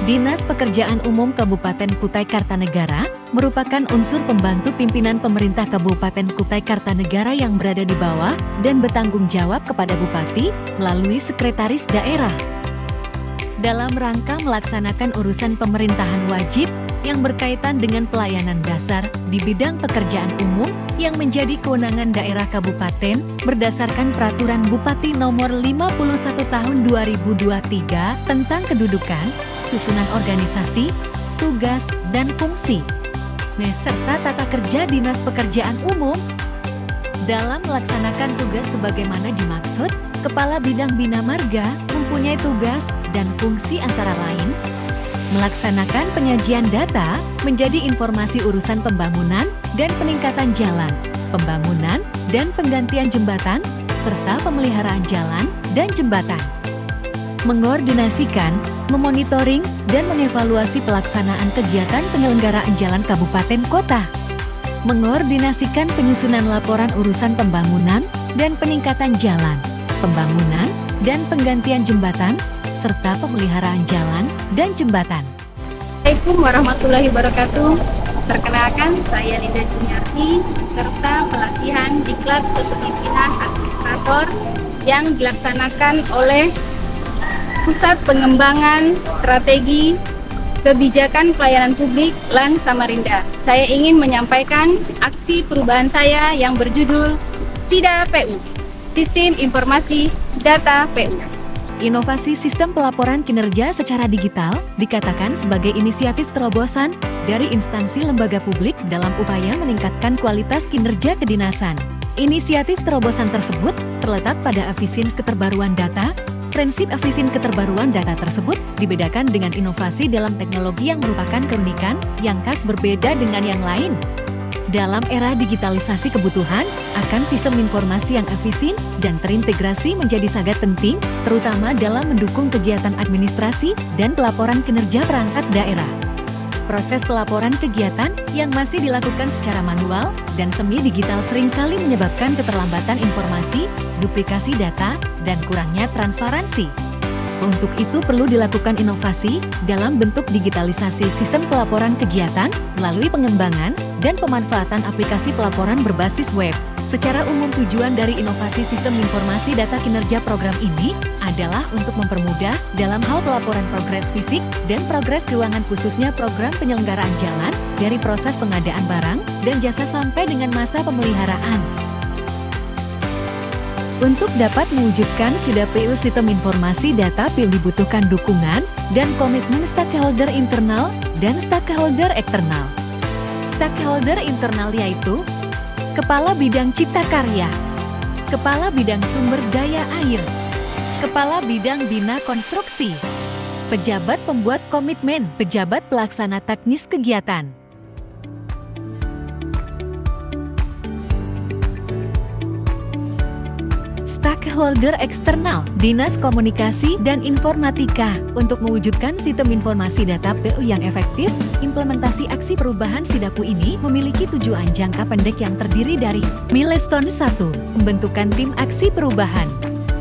Dinas Pekerjaan Umum Kabupaten Kutai Kartanegara merupakan unsur pembantu pimpinan pemerintah Kabupaten Kutai Kartanegara yang berada di bawah dan bertanggung jawab kepada Bupati melalui Sekretaris Daerah. Dalam rangka melaksanakan urusan pemerintahan wajib yang berkaitan dengan pelayanan dasar di bidang pekerjaan umum yang menjadi kewenangan daerah kabupaten berdasarkan Peraturan Bupati Nomor 51 Tahun 2023 tentang kedudukan, susunan organisasi, tugas, dan fungsi, serta tata kerja Dinas Pekerjaan Umum. Dalam melaksanakan tugas sebagaimana dimaksud, Kepala Bidang Bina Marga mempunyai tugas dan fungsi antara lain melaksanakan penyajian data menjadi informasi urusan pembangunan dan peningkatan jalan, pembangunan dan penggantian jembatan, serta pemeliharaan jalan dan jembatan. Mengordinasikan, memonitoring, dan mengevaluasi pelaksanaan kegiatan penyelenggaraan jalan kabupaten kota. Mengordinasikan penyusunan laporan urusan pembangunan dan peningkatan jalan, pembangunan dan penggantian jembatan, serta pemeliharaan jalan dan jembatan. Assalamualaikum warahmatullahi wabarakatuh. Perkenalkan, saya Linda Juniarti, serta pelatihan Diklat Kepemimpinan Administrator yang dilaksanakan oleh Pusat Pengembangan Strategi Kebijakan Pelayanan Publik LAN Samarinda. Saya ingin menyampaikan aksi perubahan saya yang berjudul SIDA PU, Sistem Informasi Data PU. Inovasi sistem pelaporan kinerja secara digital dikatakan sebagai inisiatif terobosan dari instansi lembaga publik dalam upaya meningkatkan kualitas kinerja kedinasan. Inisiatif terobosan tersebut terletak pada efisiensi keterbaruan data. Prinsip efisien keterbaruan data tersebut dibedakan dengan inovasi dalam teknologi yang merupakan keunikan yang khas berbeda dengan yang lain. Dalam era digitalisasi, kebutuhan akan sistem informasi yang efisien dan terintegrasi menjadi sangat penting, terutama dalam mendukung kegiatan administrasi dan pelaporan kinerja perangkat daerah. Proses pelaporan kegiatan yang masih dilakukan secara manual dan semi-digital seringkali menyebabkan keterlambatan informasi, duplikasi data, dan kurangnya transparansi. Untuk itu perlu dilakukan inovasi dalam bentuk digitalisasi sistem pelaporan kegiatan melalui pengembangan dan pemanfaatan aplikasi pelaporan berbasis web. Secara umum tujuan dari inovasi sistem informasi data kinerja program ini adalah untuk mempermudah dalam hal pelaporan progres fisik dan progres keuangan, khususnya program penyelenggaraan jalan dari proses pengadaan barang dan jasa sampai dengan masa pemeliharaan. Untuk dapat mewujudkan SIDA PU Sistem Informasi Data PU dibutuhkan dukungan dan komitmen stakeholder internal dan stakeholder eksternal. Stakeholder internal yaitu Kepala Bidang Cipta Karya, Kepala Bidang Sumber Daya Air, Kepala Bidang Bina Konstruksi, pejabat pembuat komitmen, pejabat pelaksana teknis kegiatan. Stakeholder eksternal, Dinas Komunikasi dan Informatika. Untuk mewujudkan sistem informasi data PU yang efektif, implementasi aksi perubahan SIDA PU ini memiliki tujuan jangka pendek yang terdiri dari milestone 1, pembentukan tim aksi perubahan,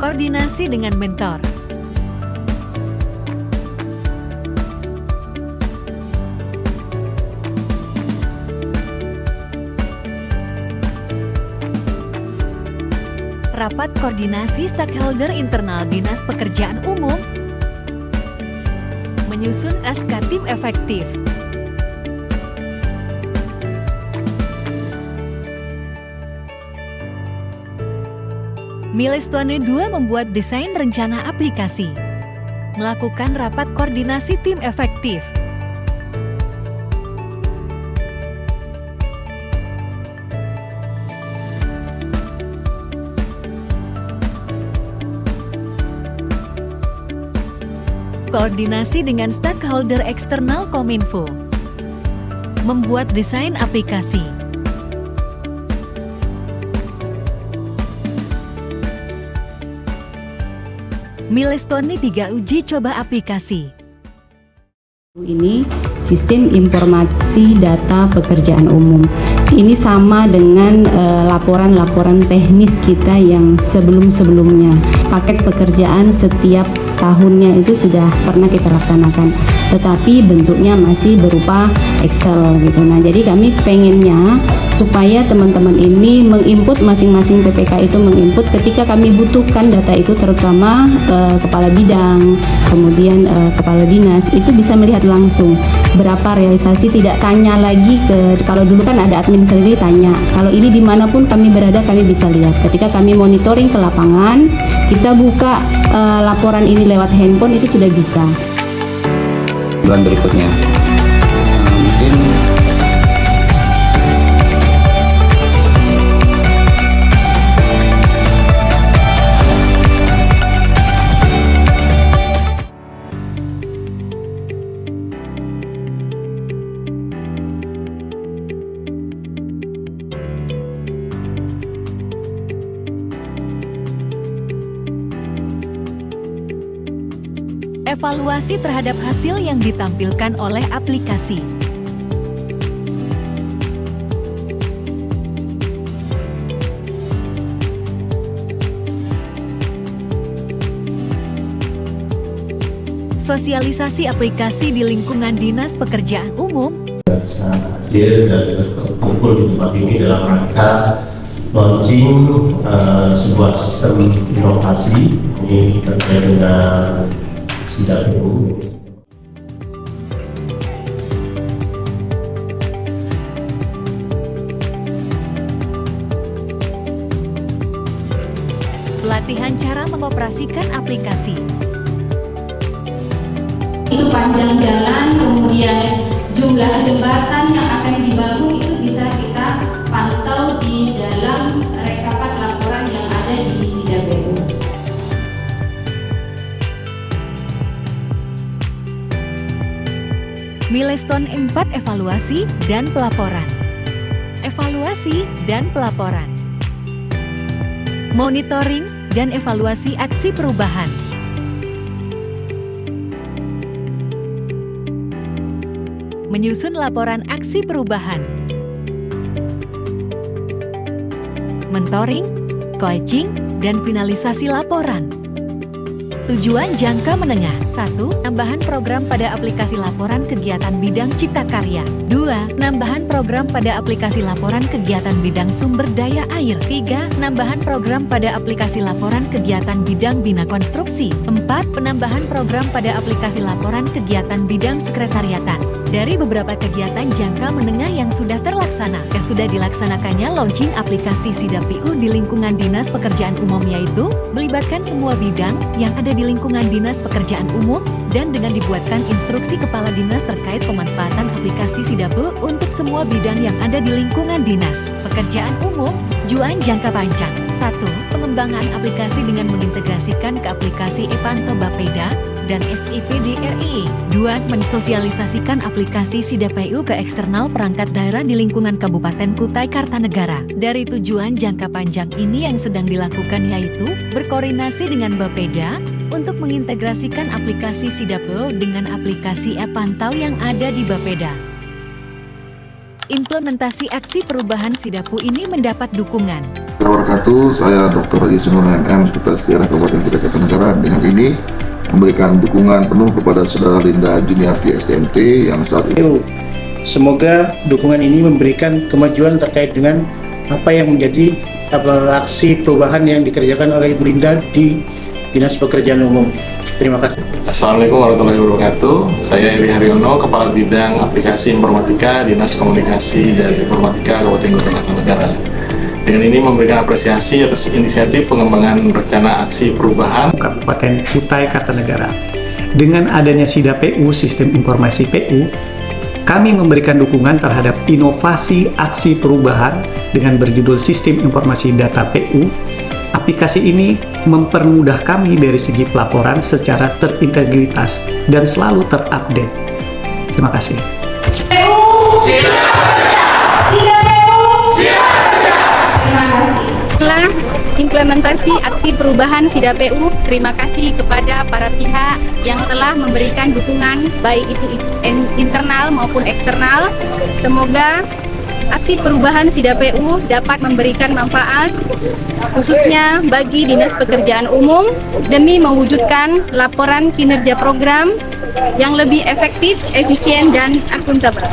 koordinasi dengan mentor, rapat koordinasi stakeholder internal Dinas Pekerjaan Umum, menyusun SK tim efektif, milestone 2 membuat desain rencana aplikasi, melakukan rapat koordinasi tim efektif, koordinasi dengan stakeholder eksternal Kominfo, membuat desain aplikasi, milestone 3 uji coba aplikasi. Ini sistem informasi data pekerjaan umum. Ini sama dengan laporan-laporan teknis kita yang sebelum-sebelumnya. Paket pekerjaan setiap tahunnya itu sudah pernah kita laksanakan. tetapi bentuknya masih berupa Excel gitu. Nah, jadi kami pengennya supaya teman-teman ini menginput masing-masing PPK itu menginput ketika kami butuhkan data itu, terutama kepala bidang, kemudian kepala dinas itu bisa melihat langsung berapa realisasi, tidak tanya lagi kalau dulu kan ada administratif tanya, kalau ini dimanapun kami berada kami bisa lihat. Ketika kami monitoring ke lapangan, kita buka laporan ini lewat handphone itu sudah bisa. Bulan berikutnya mungkin Evaluasi terhadap hasil yang ditampilkan oleh aplikasi. Sosialisasi aplikasi di lingkungan Dinas Pekerjaan Umum. Hadir dan berkumpul di tempat ini dalam rangka launching sebuah sistem inovasi ini terkait dengan SIDA-PU. Pelatihan cara mengoperasikan aplikasi. Itu panjang jalan, kemudian jumlah jembatan yang akan dibangun itu bisa kita pantau di dalam rekapan laporan yang ada di SIDA-PU. Milestone 4 evaluasi dan pelaporan. Evaluasi dan pelaporan. Monitoring dan evaluasi aksi perubahan. Menyusun laporan aksi perubahan. Mentoring, coaching, dan finalisasi laporan. Tujuan jangka menengah. 1. Nambahan program pada aplikasi laporan kegiatan bidang cipta karya. 2. Nambahan program pada aplikasi laporan kegiatan bidang sumber daya air. 3. Nambahan program pada aplikasi laporan kegiatan bidang bina konstruksi. 4. Penambahan program pada aplikasi laporan kegiatan bidang sekretariatan. Dari beberapa kegiatan jangka menengah yang sudah terlaksana, sudah dilaksanakannya launching aplikasi SIDA-PU di lingkungan Dinas Pekerjaan Umum, yaitu melibatkan semua bidang yang ada di lingkungan Dinas Pekerjaan Umum dan dengan dibuatkan instruksi kepala dinas terkait pemanfaatan aplikasi SIDA-PU untuk semua bidang yang ada di lingkungan Dinas Pekerjaan Umum. Tujuan jangka panjang. 1. Pengembangan aplikasi dengan mengintegrasikan ke aplikasi e-Pantau Bapeda dan SIPDRI. 2. Mensosialisasikan aplikasi SIDA-PU ke eksternal perangkat daerah di lingkungan Kabupaten Kutai Kartanegara. Dari tujuan jangka panjang ini yang sedang dilakukan yaitu berkoordinasi dengan Bapeda untuk mengintegrasikan aplikasi SIDA-PU dengan aplikasi e-Pantau yang ada di Bapeda. Implementasi aksi perubahan SIDA-PU ini mendapat dukungan. Wabarakatuh, saya Dr. Yusuf MM, Sekretaris Daerah Kabupaten Kutai Kartanegara. Dengan ini memberikan dukungan penuh kepada Saudara Linda Juniarti STMT yang saat ini. Semoga dukungan ini memberikan kemajuan terkait dengan apa yang menjadi aksi perubahan yang dikerjakan oleh Ibu Linda di Dinas Pekerjaan Umum. Terima kasih. Assalamualaikum warahmatullahi wabarakatuh. Saya Eri Haryono, Kepala Bidang Aplikasi Informatika Dinas Komunikasi dan Informatika Kabupaten Kutai Kartanegara. Dengan ini memberikan apresiasi atas inisiatif pengembangan rencana aksi perubahan Kabupaten Kutai Kartanegara. Dengan adanya SIDA-PU, Sistem Informasi PU, kami memberikan dukungan terhadap inovasi aksi perubahan dengan berjudul Sistem Informasi Data PU. Aplikasi ini mempermudah kami dari segi pelaporan secara terintegritas dan selalu terupdate. Terima kasih. Setelah implementasi aksi perubahan SIDA-PU, terima kasih kepada para pihak yang telah memberikan dukungan baik itu internal maupun eksternal. Semoga aksi perubahan SIDA-PU dapat memberikan manfaat khususnya bagi Dinas Pekerjaan Umum demi mewujudkan laporan kinerja program yang lebih efektif, efisien, dan akuntabel.